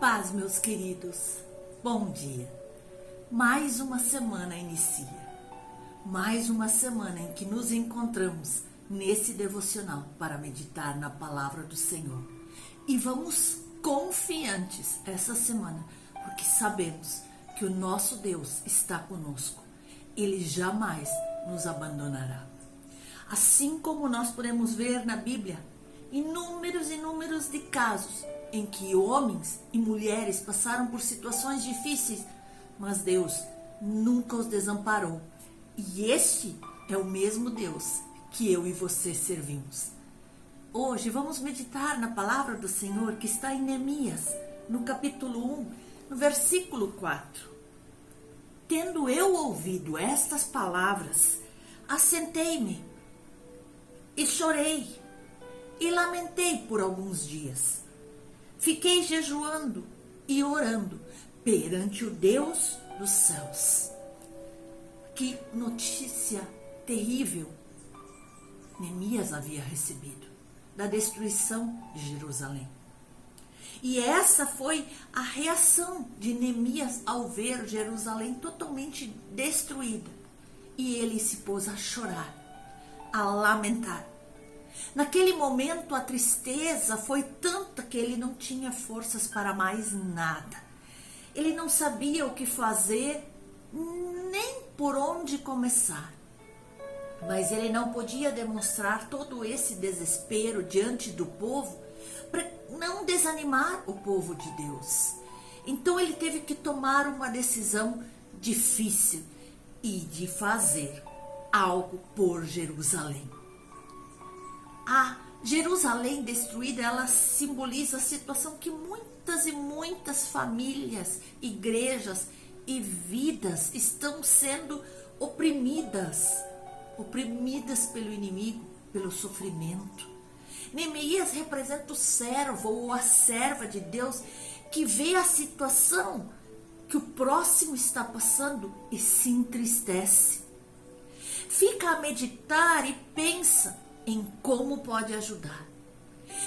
paz, meus queridos. Bom dia. Mais uma semana inicia. Mais uma semana em que nos encontramos nesse devocional para meditar na palavra do Senhor. E vamos confiantes essa semana, porque sabemos que o nosso Deus está conosco. Ele jamais nos abandonará. Assim como nós podemos ver na Bíblia inúmeros de casos em que homens e mulheres passaram por situações difíceis, mas Deus nunca os desamparou. E este é o mesmo Deus que eu e você servimos. Hoje vamos meditar na palavra do Senhor que está em Neemias, no capítulo 1, no versículo 4. Tendo eu ouvido estas palavras, assentei-me e chorei e lamentei por alguns dias. Fiquei jejuando e orando perante o Deus dos céus. Que notícia terrível Neemias havia recebido da destruição de Jerusalém. E essa foi a reação de Neemias ao ver Jerusalém totalmente destruída. E ele se pôs a chorar, a lamentar. Naquele momento a tristeza foi tanta que ele não tinha forças para mais nada. Ele não sabia o que fazer, nem por onde começar. Mas ele não podia demonstrar todo esse desespero diante do povo para não desanimar o povo de Deus. Então ele teve que tomar uma decisão difícil e de fazer algo por Jerusalém. A Jerusalém destruída, ela simboliza a situação que muitas e muitas famílias, igrejas e vidas estão sendo oprimidas pelo inimigo, pelo sofrimento. Neemias representa o servo ou a serva de Deus que vê a situação que o próximo está passando e se entristece. Fica a meditar e pensa em como pode ajudar.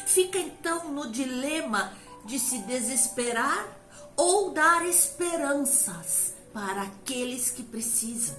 Fica então no dilema de se desesperar ou dar esperanças para aqueles que precisam.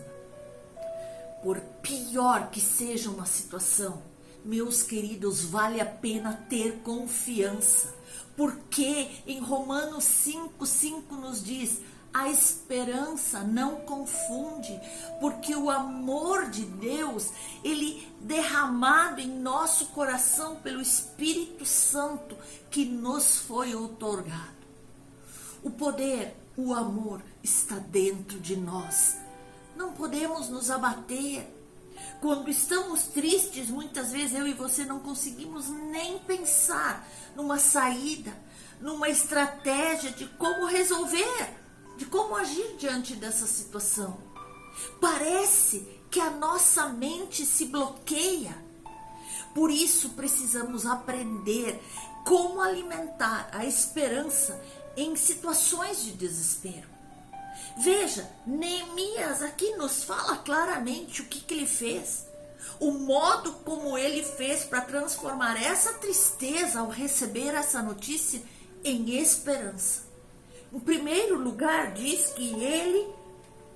Por pior que seja uma situação, meus queridos, vale a pena ter confiança, porque em Romanos 5:5 nos diz: a esperança não confunde, porque o amor de Deus, ele derramado em nosso coração pelo Espírito Santo que nos foi outorgado. O poder, o amor está dentro de nós. Não podemos nos abater. Quando estamos tristes, muitas vezes eu e você não conseguimos nem pensar numa saída, numa estratégia de como resolver, de como agir diante dessa situação. Parece que a nossa mente se bloqueia. Por isso precisamos aprender como alimentar a esperança em situações de desespero. Veja, Neemias aqui nos fala claramente o que ele fez. O modo como ele fez para transformar essa tristeza ao receber essa notícia em esperança. Em primeiro lugar, diz que ele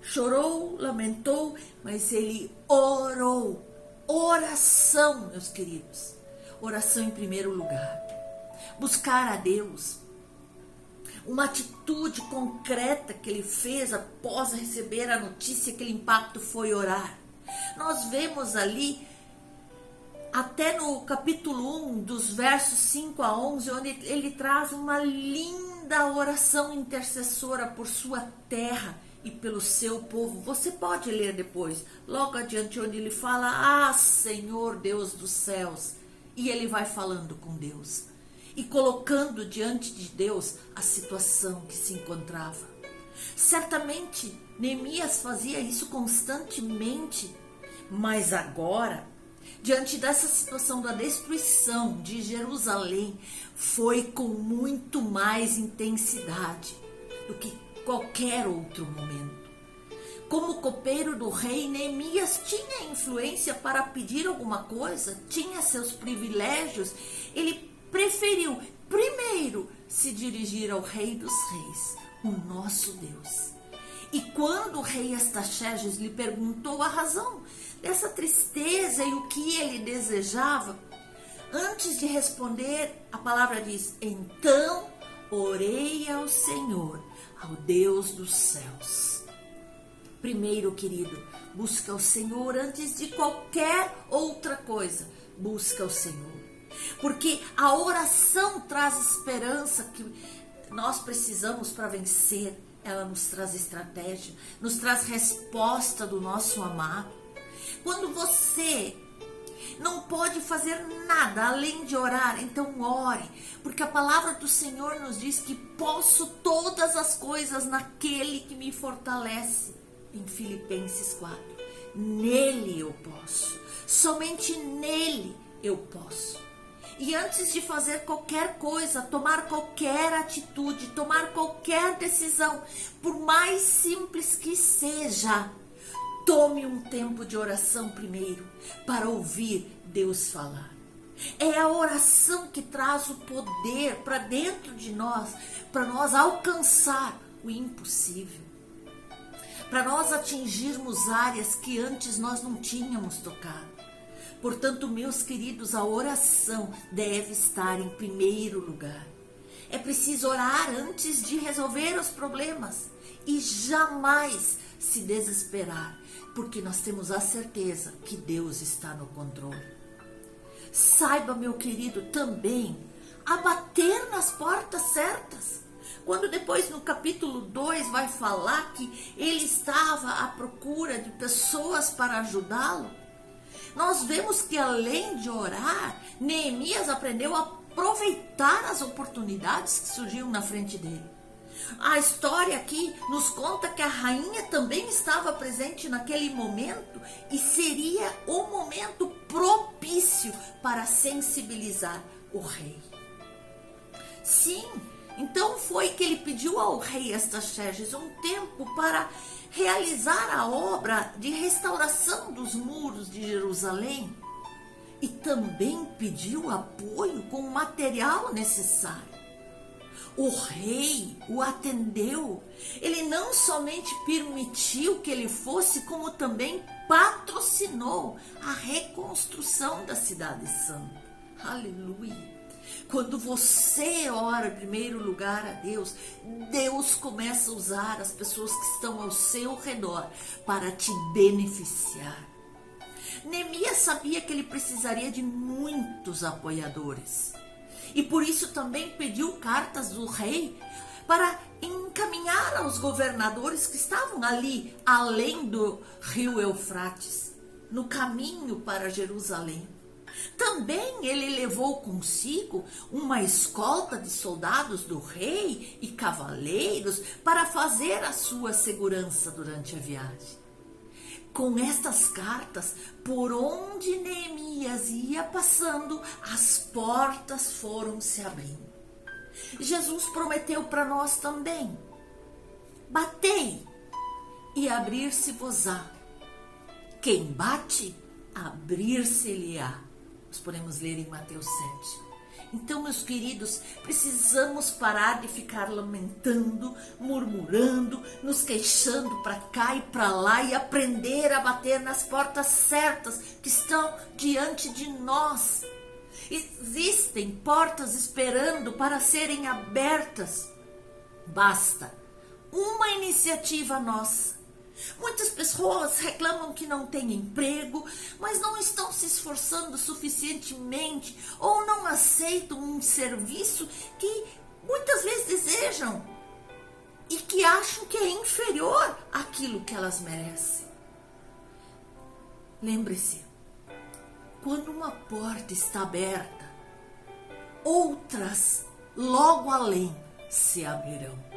chorou, lamentou, mas ele orou. Oração, meus queridos. Oração em primeiro lugar. Buscar a Deus. Uma atitude concreta que ele fez após receber a notícia, aquele impacto, foi orar. Nós vemos ali, até no capítulo 1, dos versos 5 a 11, onde ele traz uma linda oração intercessora por sua terra e pelo seu povo. Você pode ler depois, logo adiante, onde ele fala: ah, Senhor Deus dos céus. E ele vai falando com Deus e colocando diante de Deus a situação que se encontrava. Certamente Neemias fazia isso constantemente, mas agora, diante dessa situação da destruição de Jerusalém, foi com muito mais intensidade do que qualquer outro momento. Como copeiro do rei, Neemias tinha influência para pedir alguma coisa, tinha seus privilégios. Ele preferiu primeiro se dirigir ao Rei dos Reis, o nosso Deus. E quando o rei Astaxerxes lhe perguntou a razão dessa tristeza e o que ele desejava, antes de responder, a palavra diz: então orei ao Senhor, ao Deus dos céus. Primeiro, querido, busca o Senhor antes de qualquer outra coisa. Busca o Senhor. Porque a oração traz esperança que nós precisamos para vencer. Ela nos traz estratégia, nos traz resposta do nosso amado. Quando você não pode fazer nada além de orar, então ore, porque a palavra do Senhor nos diz que posso todas as coisas naquele que me fortalece, em Filipenses 4. Nele eu posso, somente nele eu posso. E antes de fazer qualquer coisa, tomar qualquer atitude, tomar qualquer decisão, por mais simples que seja, tome um tempo de oração primeiro, para ouvir Deus falar. É a oração que traz o poder para dentro de nós, para nós alcançar o impossível, para nós atingirmos áreas que antes nós não tínhamos tocado. Portanto, meus queridos, a oração deve estar em primeiro lugar. É preciso orar antes de resolver os problemas e jamais se desesperar, porque nós temos a certeza que Deus está no controle. Saiba, meu querido, também a bater nas portas certas. Quando depois no capítulo 2 vai falar que ele estava à procura de pessoas para ajudá-lo, nós vemos que além de orar, Neemias aprendeu a aproveitar as oportunidades que surgiam na frente dele. A história aqui nos conta que a rainha também estava presente naquele momento e seria o momento propício para sensibilizar o rei. Sim, então foi que ele pediu ao rei Astaxerxes um tempo para realizar a obra de restauração dos muros de Jerusalém e também pediu apoio com o material necessário. O rei o atendeu. Ele não somente permitiu que ele fosse, como também patrocinou a reconstrução da cidade santa. Aleluia! Quando você ora em primeiro lugar a Deus, Deus começa a usar as pessoas que estão ao seu redor para te beneficiar. Neemias sabia que ele precisaria de muitos apoiadores. E por isso também pediu cartas do rei para encaminhar aos governadores que estavam ali, além do rio Eufrates, no caminho para Jerusalém. Também ele levou consigo uma escolta de soldados do rei e cavaleiros para fazer a sua segurança durante a viagem. Com estas cartas, por onde Neemias ia passando, as portas foram se abrindo. Jesus prometeu para nós também: batei e abrir-se-vos-á. Quem bate, abrir-se-lhe-á. Nós podemos ler em Mateus 7. Então, meus queridos, precisamos parar de ficar lamentando, murmurando, nos queixando para cá e para lá e aprender a bater nas portas certas que estão diante de nós. Existem portas esperando para serem abertas. Basta uma iniciativa nossa. Muitas pessoas reclamam que não têm emprego, mas não estão se esforçando suficientemente ou não aceitam um serviço que muitas vezes desejam e que acham que é inferior àquilo que elas merecem. Lembre-se, quando uma porta está aberta, outras logo além se abrirão.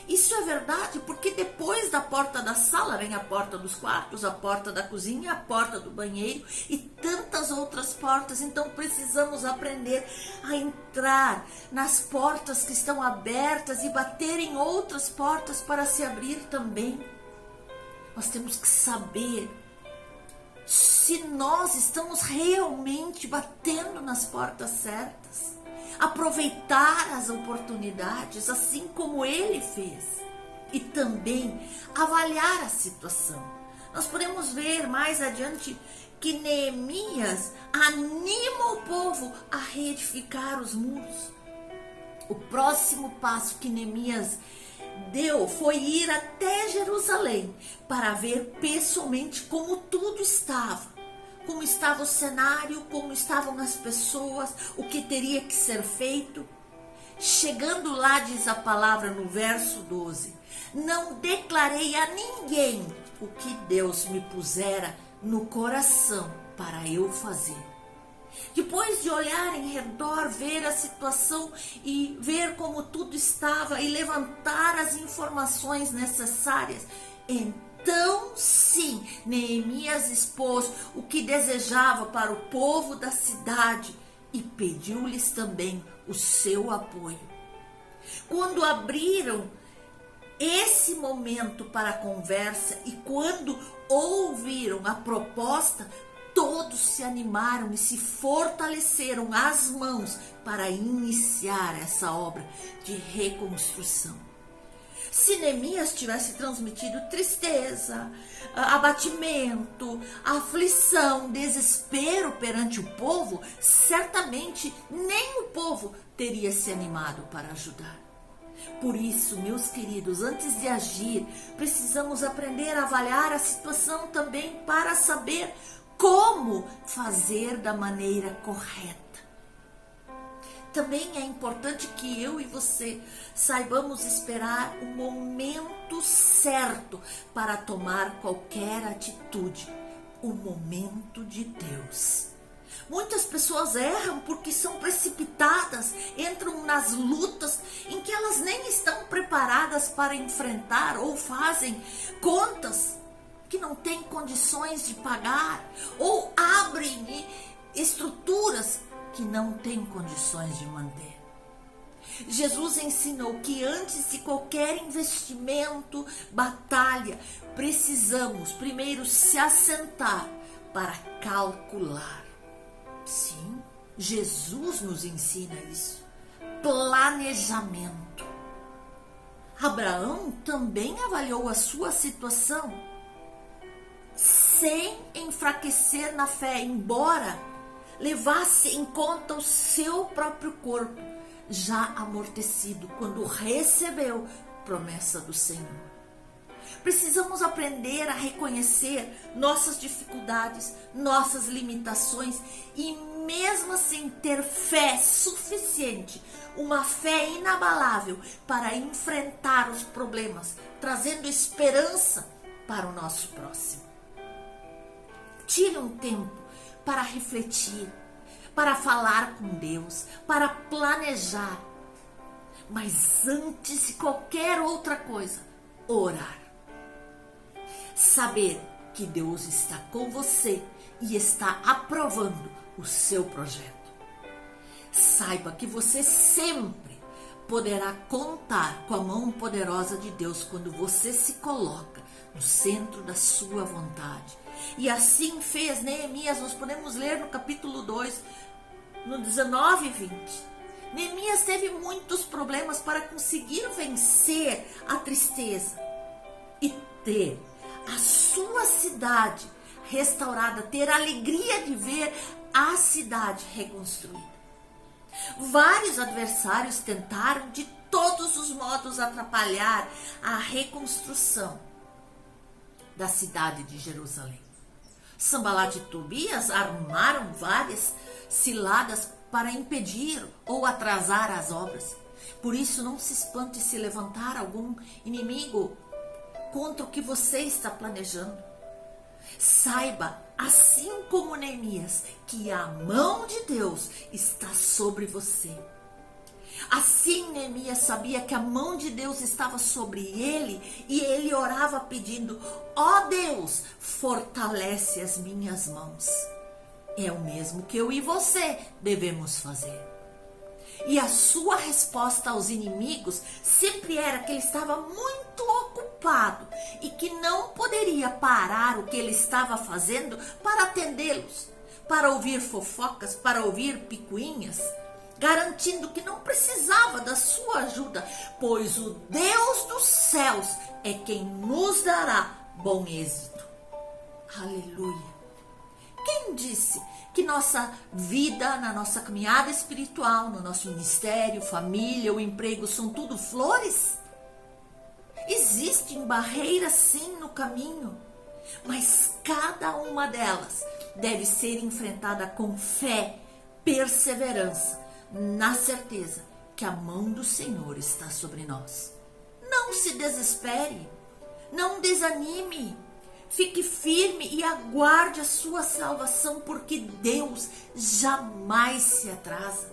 Isso é verdade, porque depois da porta da sala vem a porta dos quartos, a porta da cozinha, a porta do banheiro e tantas outras portas. Então precisamos aprender a entrar nas portas que estão abertas e bater em outras portas para se abrir também. Nós temos que saber se nós estamos realmente batendo nas portas certas. aproveitar as oportunidades, assim como ele fez, e também avaliar a situação. Nós podemos ver mais adiante que Neemias anima o povo a reedificar os muros. O próximo passo que Neemias deu foi ir até Jerusalém para ver pessoalmente como tudo estava. Como estava o cenário, como estavam as pessoas, o que teria que ser feito. Chegando lá, diz a palavra no verso 12, não declarei a ninguém o que Deus me pusera no coração para eu fazer. Depois de olhar em redor, ver a situação e ver como tudo estava e levantar as informações necessárias, então sim, Neemias expôs o que desejava para o povo da cidade e pediu-lhes também o seu apoio. Quando abriram esse momento para a conversa e quando ouviram a proposta, todos se animaram e se fortaleceram as mãos para iniciar essa obra de reconstrução. Se Neemias tivesse transmitido tristeza, abatimento, aflição, desespero perante o povo, certamente nem o povo teria se animado para ajudar. Por isso, meus queridos, antes de agir, precisamos aprender a avaliar a situação também para saber como fazer da maneira correta. Também é importante que eu e você saibamos esperar o momento certo para tomar qualquer atitude, o momento de Deus. Muitas pessoas erram porque são precipitadas, entram nas lutas em que elas nem estão preparadas para enfrentar ou fazem contas que não têm condições de pagar ou abrem estruturas que não têm condições de manter. Jesus ensinou que antes de qualquer investimento, batalha, precisamos primeiro se assentar para calcular. Sim, Jesus nos ensina isso. Planejamento. Abraão também avaliou a sua situação sem enfraquecer na fé, embora levasse em conta o seu próprio corpo, já amortecido, quando recebeu promessa do Senhor. Precisamos aprender a reconhecer nossas dificuldades, nossas limitações e mesmo assim ter fé suficiente, uma fé inabalável para enfrentar os problemas, trazendo esperança para o nosso próximo. Tire um tempo para refletir, para falar com Deus, para planejar. Mas antes de qualquer outra coisa, orar. Saber que Deus está com você e está aprovando o seu projeto. Saiba que você sempre poderá contar com a mão poderosa de Deus quando você se coloca no centro da sua vontade. E assim fez Neemias, nós podemos ler no capítulo 2, no 19 e 20. Neemias teve muitos problemas para conseguir vencer a tristeza e ter a sua cidade restaurada, ter a alegria de ver a cidade reconstruída. Vários adversários tentaram de todos os modos atrapalhar a reconstrução da cidade de Jerusalém. Sanbalat e Tobias armaram várias ciladas para impedir ou atrasar as obras. Por isso, não se espante se levantar algum inimigo contra o que você está planejando. Saiba, assim como Neemias, que a mão de Deus está sobre você. Assim Neemias sabia que a mão de Deus estava sobre ele e ele orava pedindo: ó Deus, fortalece as minhas mãos. É o mesmo que eu e você devemos fazer. E a sua resposta aos inimigos sempre era que ele estava muito ocupado e que não poderia parar o que ele estava fazendo para atendê-los, para ouvir fofocas, para ouvir picuinhas. garantindo que não precisava da sua ajuda, pois o Deus dos céus é quem nos dará bom êxito. Aleluia! Quem disse que nossa vida, na nossa caminhada espiritual, no nosso ministério, família, o emprego, são tudo flores? Existem barreiras sim no caminho, mas cada uma delas deve ser enfrentada com fé, perseverança, na certeza que a mão do Senhor está sobre nós. Não se desespere, não desanime, fique firme e aguarde a sua salvação, porque Deus jamais se atrasa.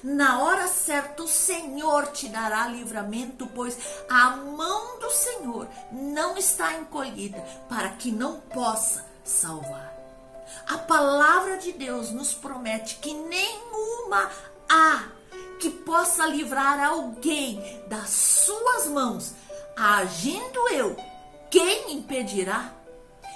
Na hora certa o Senhor te dará livramento, pois a mão do Senhor não está encolhida para que não possa salvar. A palavra de Deus nos promete que nenhuma há que possa livrar alguém das suas mãos. Agindo eu, quem impedirá?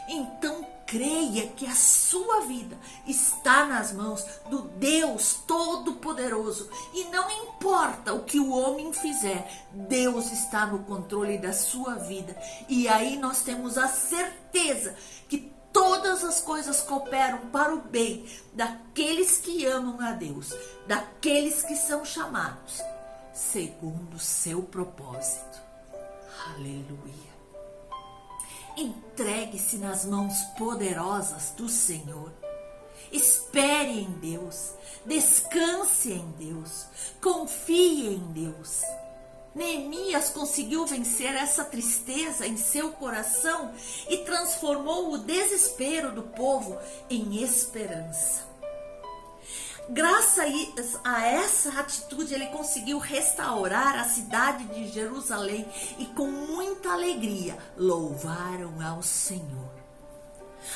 Então creia que a sua vida está nas mãos do Deus Todo-Poderoso e não importa o que o homem fizer, Deus está no controle da sua vida. E aí nós temos a certeza que todas as coisas cooperam para o bem daqueles que amam a Deus, daqueles que são chamados segundo o seu propósito. Aleluia! Entregue-se nas mãos poderosas do Senhor. Espere em Deus, descanse em Deus, confie em Deus. Neemias conseguiu vencer essa tristeza em seu coração e transformou o desespero do povo em esperança. Graças a essa atitude, ele conseguiu restaurar a cidade de Jerusalém e com muita alegria louvaram ao Senhor.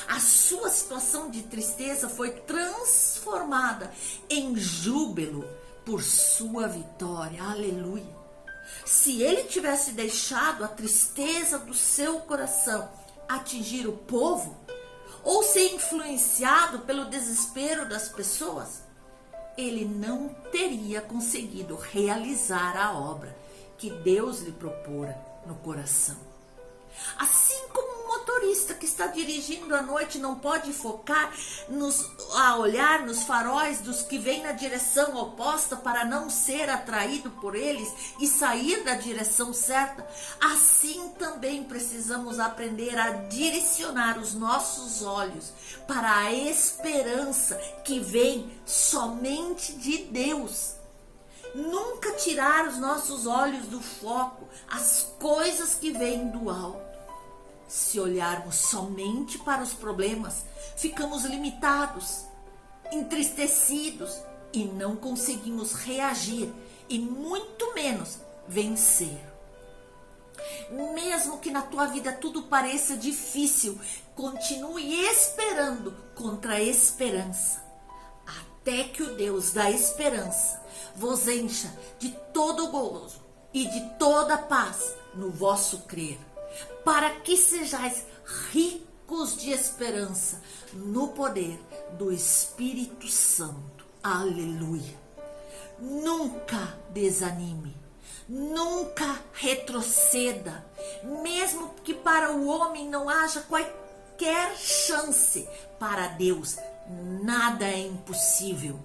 A sua situação de tristeza foi transformada em júbilo por sua vitória. Aleluia! Se ele tivesse deixado a tristeza do seu coração atingir o povo, ou ser influenciado pelo desespero das pessoas, ele não teria conseguido realizar a obra que Deus lhe propora no coração. Assim como um motorista que está dirigindo à noite não pode focar a olhar nos faróis dos que vêm na direção oposta para não ser atraído por eles e sair da direção certa, assim também precisamos aprender a direcionar os nossos olhos para a esperança que vem somente de Deus. Nunca tirar os nossos olhos do foco, as coisas que vêm do alto. Se olharmos somente para os problemas, ficamos limitados, entristecidos e não conseguimos reagir e muito menos vencer. Mesmo que na tua vida tudo pareça difícil, continue esperando contra a esperança, até que o Deus da esperança vos encha de todo gozo e de toda paz no vosso crer, para que sejais ricos de esperança no poder do Espírito Santo. Aleluia! Nunca desanime, nunca retroceda, mesmo que para o homem não haja qualquer chance, para Deus nada é impossível.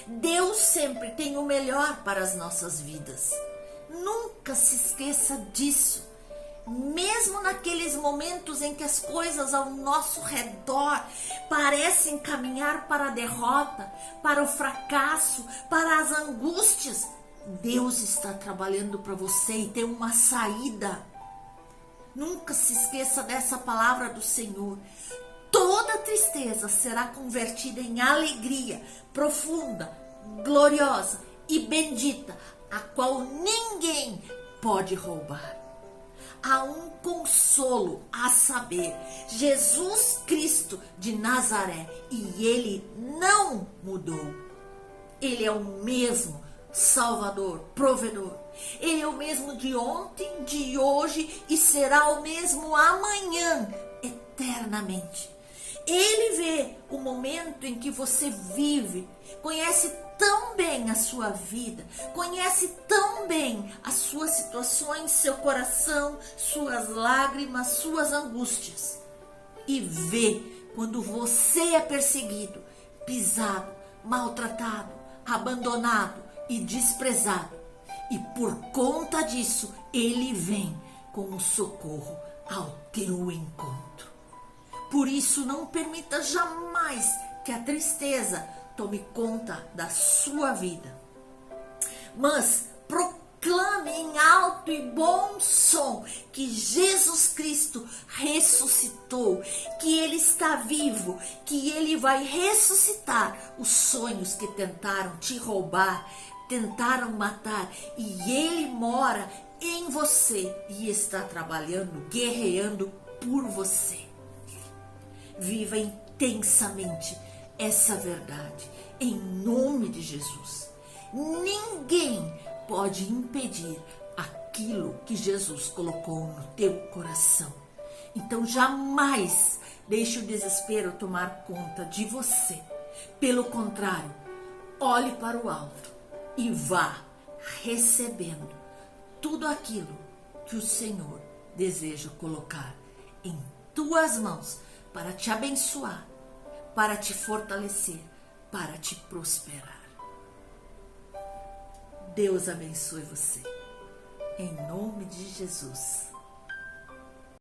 Deus sempre tem o melhor para as nossas vidas. Nunca se esqueça disso. Mesmo naqueles momentos em que as coisas ao nosso redor parecem caminhar para a derrota, para o fracasso, para as angústias, Deus está trabalhando para você e tem uma saída. Nunca se esqueça dessa palavra do Senhor. Toda tristeza será convertida em alegria profunda, gloriosa e bendita, a qual ninguém pode roubar. Há um consolo, a saber, Jesus Cristo de Nazaré, e Ele não mudou. Ele é o mesmo Salvador, provedor. Ele é o mesmo de ontem, de hoje e será o mesmo amanhã, eternamente. Ele vê o momento em que você vive, conhece tão bem a sua vida, conhece tão bem as suas situações, seu coração, suas lágrimas, suas angústias. E vê quando você é perseguido, pisado, maltratado, abandonado e desprezado. E por conta disso, ele vem com o socorro ao teu encontro. Por isso, não permita jamais que a tristeza tome conta da sua vida. Mas proclame em alto e bom som que Jesus Cristo ressuscitou, que Ele está vivo, que Ele vai ressuscitar os sonhos que tentaram te roubar, tentaram matar, e Ele mora em você e está trabalhando, guerreando por você. Viva intensamente essa verdade, em nome de Jesus. Ninguém pode impedir aquilo que Jesus colocou no teu coração. Então jamais deixe o desespero tomar conta de você. Pelo contrário, olhe para o alto e vá recebendo tudo aquilo que o Senhor deseja colocar em tuas mãos para te abençoar, para te fortalecer, para te prosperar. Deus abençoe você. Em nome de Jesus.